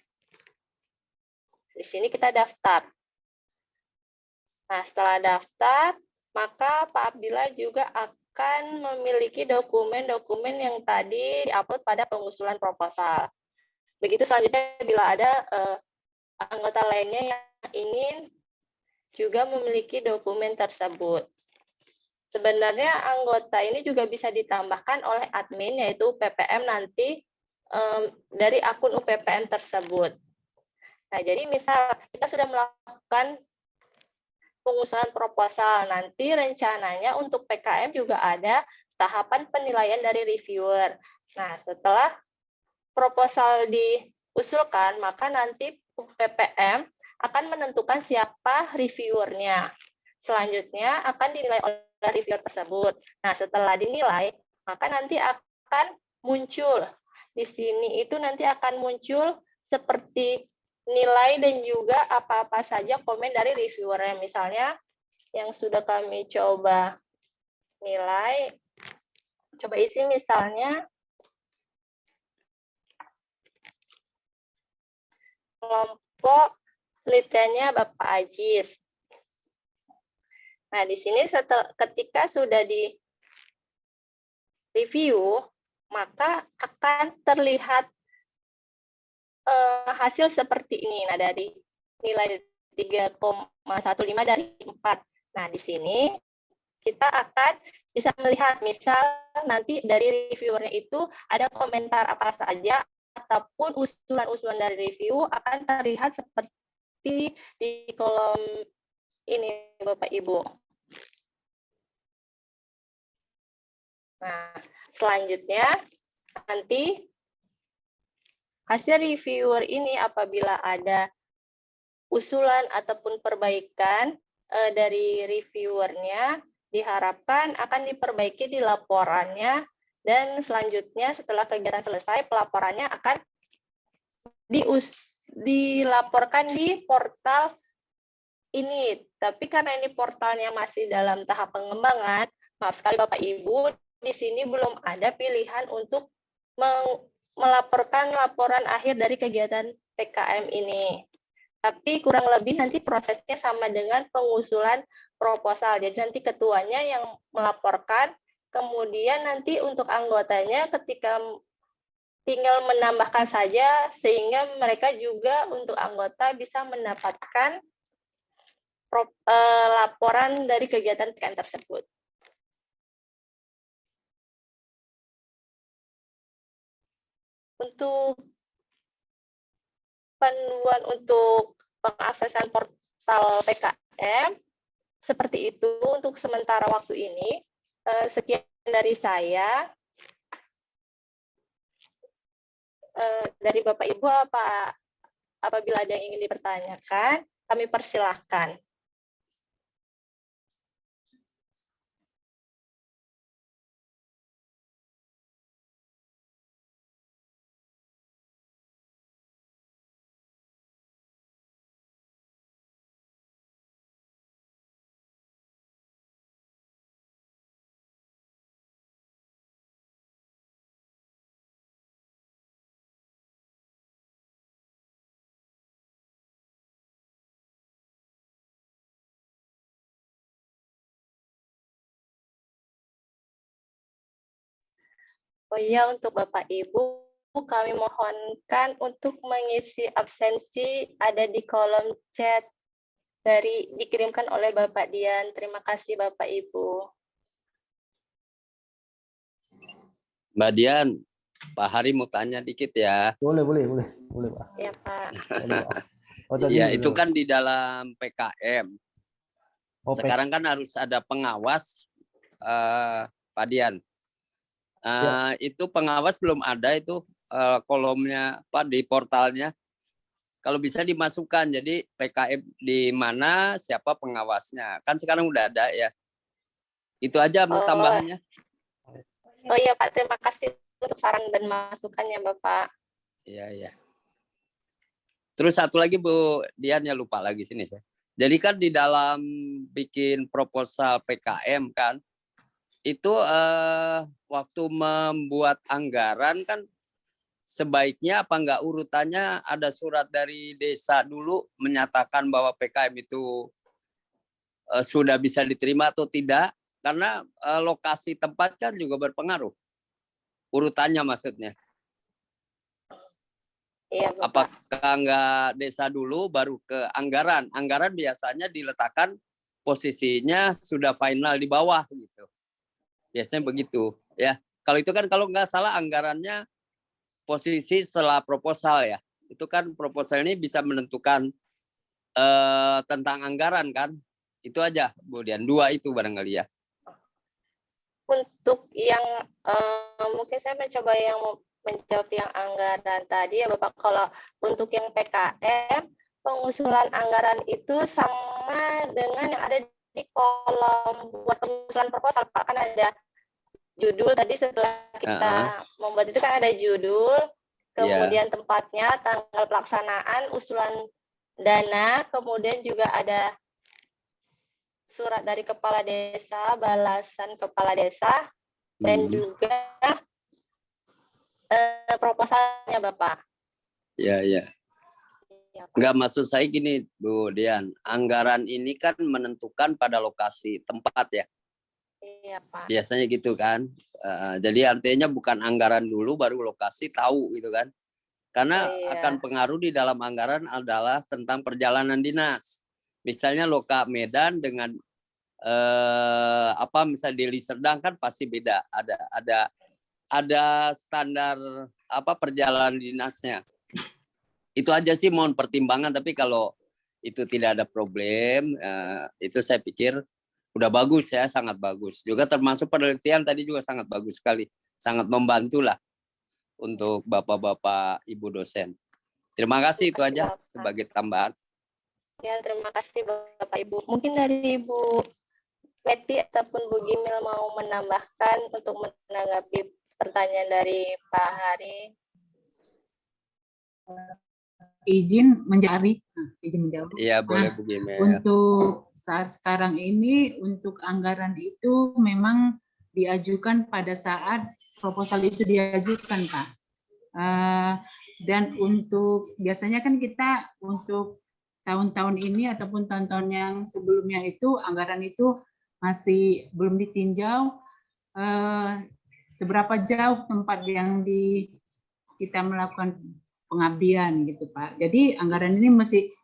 Di sini kita daftar. Nah, setelah daftar, maka Pak Abdillah juga akan memiliki dokumen-dokumen yang tadi diupload pada pengusulan proposal. Begitu selanjutnya bila ada anggota lainnya yang ingin juga memiliki dokumen tersebut. Sebenarnya anggota ini juga bisa ditambahkan oleh admin, yaitu PPM nanti dari akun UPPM tersebut. Nah, jadi misal kita sudah melakukan pengusulan proposal, nanti rencananya untuk PKM juga ada tahapan penilaian dari reviewer. Nah, setelah proposal diusulkan, maka nanti PPM akan menentukan siapa reviewernya. Selanjutnya akan dinilai oleh reviewer tersebut. Nah, setelah dinilai, maka nanti akan muncul di sini itu nanti akan muncul seperti nilai dan juga apa-apa saja komen dari reviewernya. Misalnya yang sudah kami coba nilai, coba isi misalnya kelompok penelitiannya Bapak Ajis. Nah, di sini ketika sudah di review, maka akan terlihat hasil seperti ini. Nah, dari nilai 3,15 dari 4. Nah, di sini kita akan bisa melihat, misal nanti dari reviewernya itu ada komentar apa saja, ataupun usulan-usulan dari review akan terlihat seperti di kolom ini, Bapak Ibu. Nah, selanjutnya nanti hasil reviewer ini apabila ada usulan ataupun perbaikan dari reviewernya, diharapkan akan diperbaiki di laporannya, dan selanjutnya setelah kegiatan selesai, pelaporannya akan dilaporkan di portal ini. Tapi karena ini portalnya masih dalam tahap pengembangan, maaf sekali Bapak Ibu, di sini belum ada pilihan untuk melaporkan laporan akhir dari kegiatan PKM ini. Tapi kurang lebih nanti prosesnya sama dengan pengusulan proposal. Jadi nanti ketuanya yang melaporkan, kemudian nanti untuk anggotanya ketika tinggal menambahkan saja, sehingga mereka juga untuk anggota bisa mendapatkan laporan dari kegiatan PKM tersebut. Untuk panduan untuk pengaksesan portal PKM, seperti itu untuk sementara waktu ini. Sekian dari saya. Dari Bapak Ibu, apabila ada yang ingin dipertanyakan, kami persilahkan. Oh iya, untuk Bapak Ibu, kami mohonkan untuk mengisi absensi ada di kolom chat dikirimkan oleh Bapak Dian. Terima kasih Bapak Ibu. Mbak Dian, Pak Hari mau tanya dikit ya. Boleh Pak. Ya Pak. Ya, itu kan di dalam PKM. Sekarang kan harus ada pengawas, Pak Dian. Itu pengawas belum ada itu kolomnya Pak di portalnya. Kalau bisa dimasukkan, jadi PKM di mana, siapa pengawasnya. Kan sekarang udah ada ya. Itu aja mau tambahannya. Oh iya Pak, terima kasih untuk saran dan masukannya Bapak. Iya. Terus satu lagi Bu Dian, ya lupa lagi sini saya. Jadi kan di dalam bikin proposal PKM kan, itu waktu membuat anggaran kan sebaiknya apa enggak urutannya ada surat dari desa dulu menyatakan bahwa PKM itu sudah bisa diterima atau tidak, karena lokasi tempat kan juga berpengaruh. Urutannya maksudnya. Iya, Bapak. Apakah enggak desa dulu baru ke anggaran? Anggaran biasanya diletakkan posisinya sudah final di bawah gitu. Biasanya begitu ya. Kalau itu kan kalau nggak salah anggarannya posisi setelah proposal ya. Itu kan proposal ini bisa menentukan tentang anggaran kan. Itu aja kemudian 2 itu barangkali ya. Untuk yang mungkin saya mencoba yang menjawab yang anggaran tadi ya Bapak. Kalau untuk yang PKM pengusulan anggaran itu sama dengan yang ada di kolom buat pengusulan proposal, Pak. Kan ada judul tadi setelah kita membuat itu kan ada judul, kemudian tempatnya, tanggal pelaksanaan, usulan dana, kemudian juga ada surat dari kepala desa, balasan kepala desa, dan juga proposalnya, Bapak. Ya, ya. Enggak, maksud saya gini, Bu Dian. Anggaran ini kan menentukan pada lokasi tempat ya. Iya, Pak. Biasanya gitu kan. Jadi artinya bukan anggaran dulu baru lokasi tahu gitu kan. Karena akan pengaruh di dalam anggaran adalah tentang perjalanan dinas. Misalnya Loka Medan dengan misalnya Deli Serdang kan pasti beda. Ada standar perjalanan dinasnya. Itu aja sih mohon pertimbangan, tapi kalau itu tidak ada problem, itu saya pikir udah bagus ya, sangat bagus. Juga termasuk penelitian tadi juga sangat bagus sekali, sangat membantu lah untuk bapak-bapak ibu dosen. Terima kasih, itu aja sebagai tambahan. Ya, terima kasih Bapak Ibu. Mungkin dari Ibu Meti ataupun Bu Gimil mau menambahkan untuk menanggapi pertanyaan dari Pak Hari. Izin menjawab. Iya, boleh Bu Gimil. Untuk saat sekarang ini, untuk anggaran itu memang diajukan pada saat proposal itu diajukan, Pak. Dan untuk biasanya kan kita untuk tahun-tahun ini ataupun tahun-tahun yang sebelumnya itu anggaran itu masih belum ditinjau seberapa jauh tempat yang kita melakukan pengabdian gitu, Pak. Jadi anggaran ini masih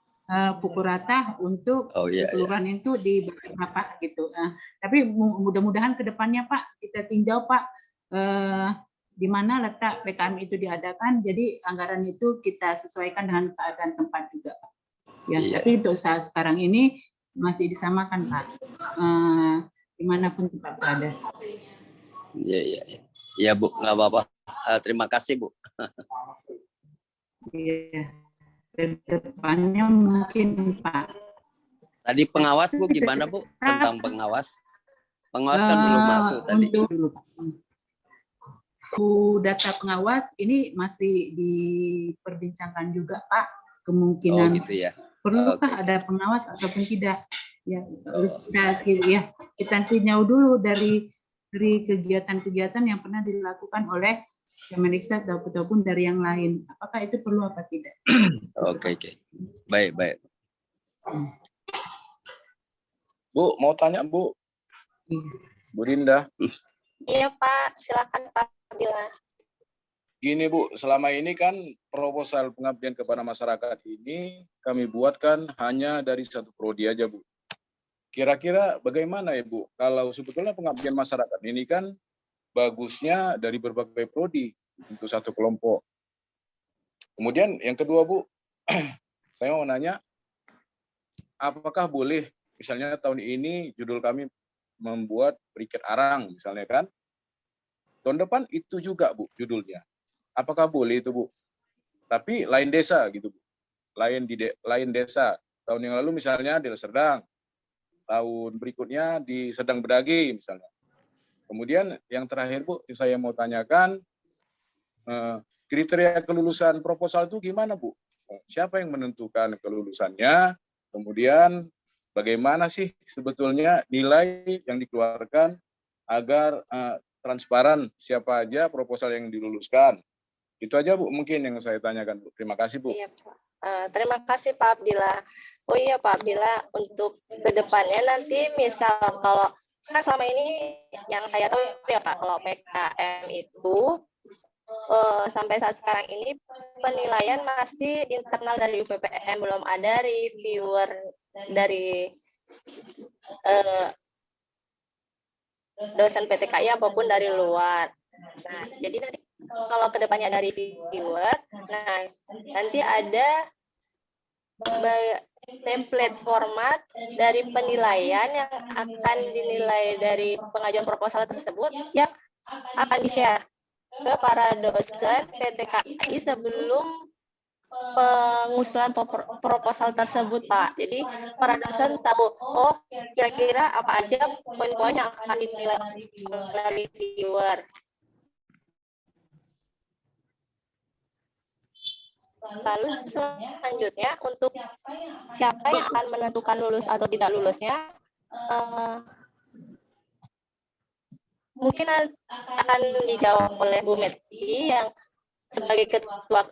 pukul rata untuk keseluruhan itu di berapa gitu. Tapi mudah-mudahan ke depannya Pak kita tinjau Pak di mana letak PKM itu diadakan. Jadi anggaran itu kita sesuaikan dengan keadaan tempat juga, Pak. Ya, tapi untuk saat sekarang ini masih disamakan Pak, dimanapun tempat berada. Iya Bu, nggak apa-apa. Terima kasih Bu. Iya, kedepannya mungkin Pak. Tadi pengawas Bu gimana Bu tentang pengawas? Pengawas kan belum masuk tadi. Untuk data pengawas ini masih diperbincangkan juga Pak, kemungkinan gitu ya. Perlukah ada pengawas ataupun tidak? Ya, kita tinjau dulu dari kegiatan-kegiatan yang pernah dilakukan oleh Kemendikbud ataupun dari yang lain, apakah itu perlu apa tidak? Oke. Baik. Bu, mau tanya Bu? Bu Dinda. Iya Pak, silakan Pak Bila. Gini Bu, selama ini kan proposal pengabdian kepada masyarakat ini kami buatkan hanya dari satu prodi aja Bu. Kira-kira bagaimana ya Bu, kalau sebetulnya pengabdian masyarakat ini kan bagusnya dari berbagai prodi untuk satu kelompok. Kemudian yang kedua Bu, saya mau nanya, apakah boleh misalnya tahun ini judul kami membuat briket arang misalnya kan, tahun depan itu juga Bu judulnya. Apakah boleh itu Bu? Tapi lain desa gitu Bu, lain desa. Tahun yang lalu misalnya di Serdang, tahun berikutnya di Sedang Bedagi misalnya. Kemudian yang terakhir Bu, saya mau tanyakan kriteria kelulusan proposal itu gimana Bu? Siapa yang menentukan kelulusannya? Kemudian bagaimana sih sebetulnya nilai yang dikeluarkan agar transparan siapa aja proposal yang diluluskan? Itu aja Bu mungkin yang saya tanyakan Bu. Terima kasih Bu. Iya, Pak. Terima kasih Pak Abdillah. Oh iya Pak Abdillah, untuk kedepannya nanti misal kalau kan selama ini yang saya tahu ya Pak, kalau PKM itu sampai saat sekarang ini penilaian masih internal dari UPPM, belum ada reviewer dari dosen PTKI apapun dari luar. Nah, jadi nanti kalau kedepannya dari reviewer, nah nanti ada template format dari penilaian yang akan dinilai dari pengajuan proposal tersebut yang akan di-share ke para dosen PTKI sebelum pengusulan proposal tersebut, Pak. Jadi para dosen tahu, oh kira-kira apa aja poin-poin yang akan dinilai oleh reviewer. Lalu selanjutnya untuk siapa yang akan menentukan lulus atau tidak lulusnya, mungkin akan dijawab oleh Bu Meti yang sebagai ketua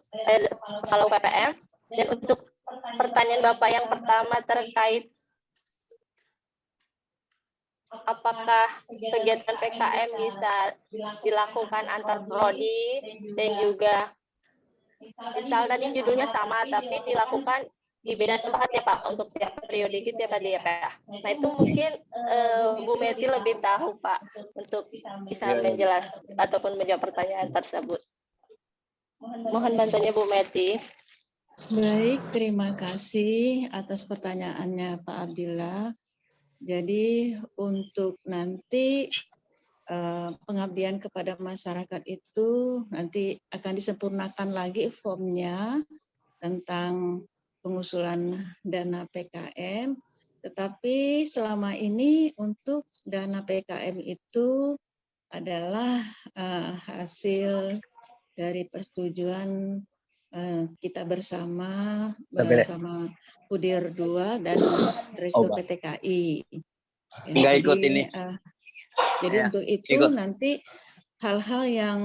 kepala UPPM. Dan untuk pertanyaan Bapak yang pertama terkait apakah kegiatan PKM bisa dilakukan antar prodi dan juga misal tadi judulnya sama tapi dilakukan di beda tempat ya Pak untuk tiap periode gitu ya Pak ya Pak. Nah itu mungkin Bu Meti lebih tahu Pak untuk bisa menjelaskan ataupun menjawab pertanyaan tersebut. Mohon bantuannya Bu Meti. Baik, terima kasih atas pertanyaannya Pak Abdillah. Jadi untuk nanti pengabdian kepada masyarakat itu nanti akan disempurnakan lagi formnya tentang pengusulan dana PKM. Tetapi selama ini untuk dana PKM itu adalah hasil dari persetujuan kita bersama Pudir 2 dan Direktur PT KAI. Nggak ikut ini. Jadi Ya, untuk itu ikut. nanti hal-hal yang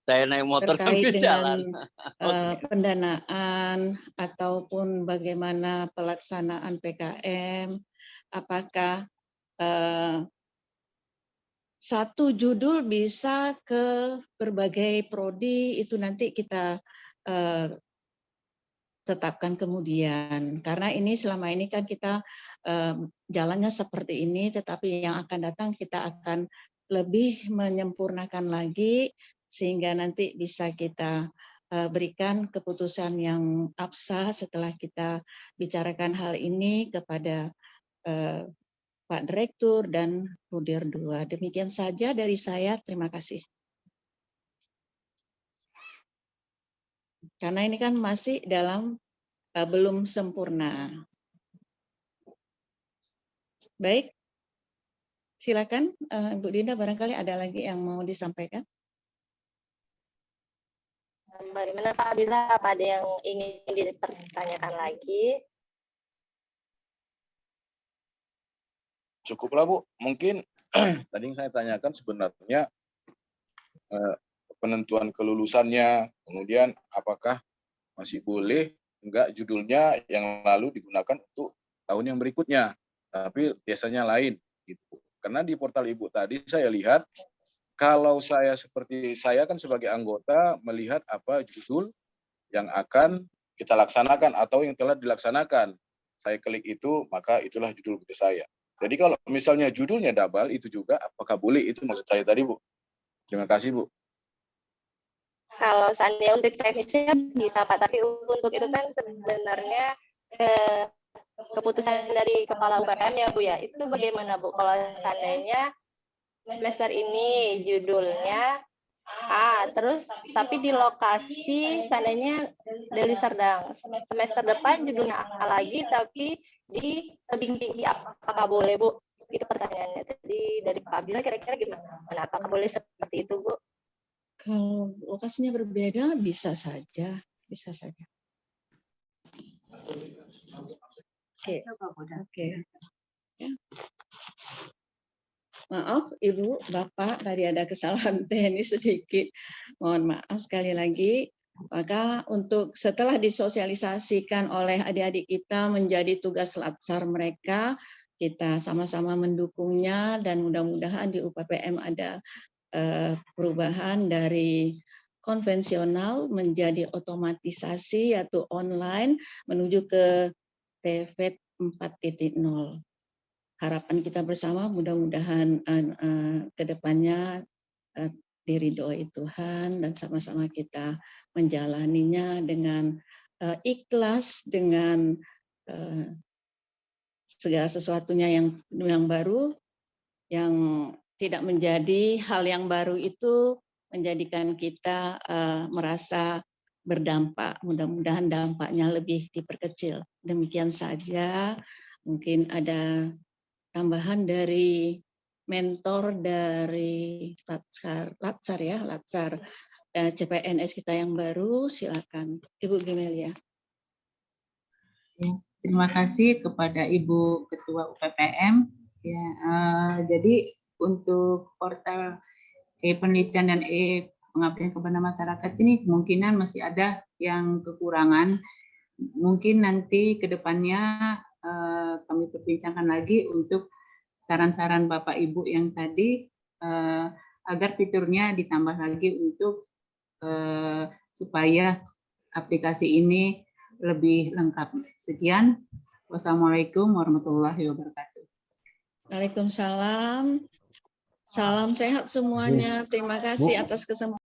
Saya naik motor terkait sambil jalan. dengan pendanaan ataupun bagaimana pelaksanaan PKM, apakah satu judul bisa ke berbagai prodi, itu nanti kita tetapkan kemudian. Karena ini selama ini kan kita jalannya seperti ini, tetapi yang akan datang kita akan lebih menyempurnakan lagi sehingga nanti bisa kita berikan keputusan yang absah setelah kita bicarakan hal ini kepada Pak Direktur dan Pudir 2. Demikian saja dari saya. Terima kasih. Karena ini kan masih dalam belum sempurna. Baik, silakan Bu Dinda, barangkali ada lagi yang mau disampaikan. Bagaimana Pak Abdillah, apa ada yang ingin dipertanyakan lagi? Cukuplah Bu, mungkin tadi yang saya tanyakan sebenarnya penentuan kelulusannya, kemudian apakah masih boleh enggak judulnya yang lalu digunakan untuk tahun yang berikutnya, tapi biasanya lain gitu. Karena di portal Ibu tadi saya lihat, kalau saya seperti saya kan sebagai anggota melihat apa judul yang akan kita laksanakan atau yang telah dilaksanakan. Saya klik itu, maka itulah judul buku saya. Jadi kalau misalnya judulnya double itu juga apakah boleh, itu maksud saya tadi Bu. Terima kasih Bu. Kalau seandainya untuk teknisnya bisa Pak, tapi untuk itu kan sebenarnya keputusan dari Kepala UPPM ya Bu ya. Itu bagaimana Bu kalau seandainya semester ini judulnya A, terus tapi di lokasi seandainya Deli Serdang, semester depan judulnya A lagi tapi di tebing tinggi, apakah boleh Bu? Itu pertanyaannya tadi dari Pak Abdillah, kira-kira gimana? Apakah boleh seperti itu Bu? Kalau lokasinya berbeda bisa saja, bisa saja. Oke. Ya. Maaf Ibu, Bapak, tadi ada kesalahan teknis sedikit. Mohon maaf sekali lagi. Maka untuk setelah disosialisasikan oleh adik-adik kita menjadi tugas latsar mereka, kita sama-sama mendukungnya dan mudah-mudahan di UPPM ada perubahan dari konvensional menjadi otomatisasi yaitu online menuju ke TVET 4.0. Harapan kita bersama mudah-mudahan ke depannya diridhoi Tuhan dan sama-sama kita menjalaninya dengan ikhlas, dengan segala sesuatunya yang baru, yang tidak menjadi hal yang baru itu menjadikan kita merasa berdampak. Mudah-mudahan dampaknya lebih diperkecil. Demikian saja. Mungkin ada tambahan dari mentor dari Latsar CPNS kita yang baru. Silakan Ibu Gemelia. Ya, terima kasih kepada Ibu Ketua UPPM. Ya, jadi untuk portal penelitian dan pengabdian kepada masyarakat ini kemungkinan masih ada yang kekurangan. Mungkin nanti ke depannya kami perbincangkan lagi untuk saran-saran Bapak Ibu yang tadi agar fiturnya ditambah lagi untuk supaya aplikasi ini lebih lengkap. Sekian. Wassalamualaikum warahmatullahi wabarakatuh. Waalaikumsalam. Salam sehat semuanya. Terima kasih atas kesempatan.